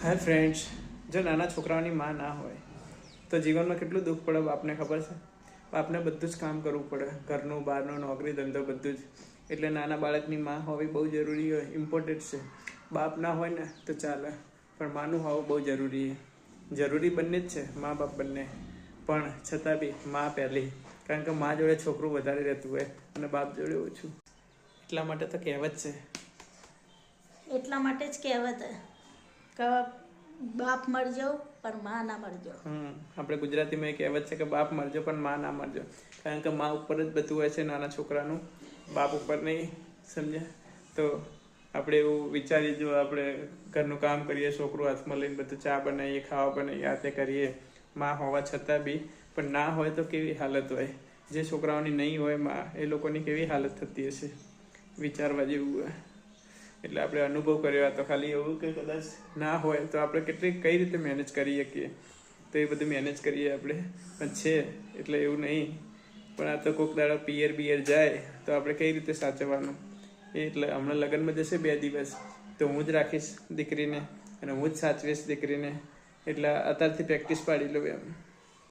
Hi friends, જો નાના છોકરાઓની માં ના હોય તો જીવનમાં કેટલું દુઃખ પડે બાપને ખબર છે. બાપને બધું જ કામ કરવું પડે, ઘરનું બહારનું, નોકરી ધંધો બધું જ. એટલે નાના બાળકની માં હોવી બહુ જરૂરી હોય, ઇમ્પોર્ટન્ટ છે. બાપ ના હોય ને તો ચાલે, પણ માનું હોવું બહુ જરૂરી છે. જરૂરી બંને જ છે, મા બાપ બંને, પણ છતાં બી માં પહેલી. કારણ કે માં જોડે છોકરું વધારે રહેતું હોય અને બાપ જોડે ઓછું. એટલા માટે તો કહેવત છે. એટલા માટે જ કહેવત કે બાપ મરજો પણ માં ના મરજો. આપણે ગુજરાતીમાં એક કહેવત છે કે બાપ મરજો પણ માં ના મરજો. કારણ કે માં ઉપર જ બધું હોય છે નાના છોકરાનું, બાપ ઉપર નહીં. સમજ્યા? તો આપણે એવું વિચારીએ, જો આપણે ઘરનું કામ કરીએ, છોકરું હાથમાં લઈને બધું ચા બનાવીએ, ખાવા બનાવીએ, આ તે કરીએ, માં હોવા છતાં બી, પણ ના હોય તો કેવી હાલત હોય. જે છોકરાઓની નહીં હોય માં, એ લોકોની કેવી હાલત થતી હશે, વિચારવા જેવું હોય. એટલે આપણે અનુભવ કર્યો હતો ખાલી એવું કે કદાચ ના હોય તો આપણે કઈ રીતે મેનેજ કરી શકીએ, તો એ બધું મેનેજ કરીએ આપણે. પણ છે એટલે એવું નહીં. પણ આ તો કોઈક દાડો પિયર જાય તો આપણે કઈ રીતે સાચવવાનું. એટલે હમણાં લગ્નમાં જશે 2 દિવસ, તો હું જ રાખીશ દીકરીને અને હું જ સાચવીશ દીકરીને. એટલે અત્યારથી પ્રેક્ટિસ પાડી લઉં એમ.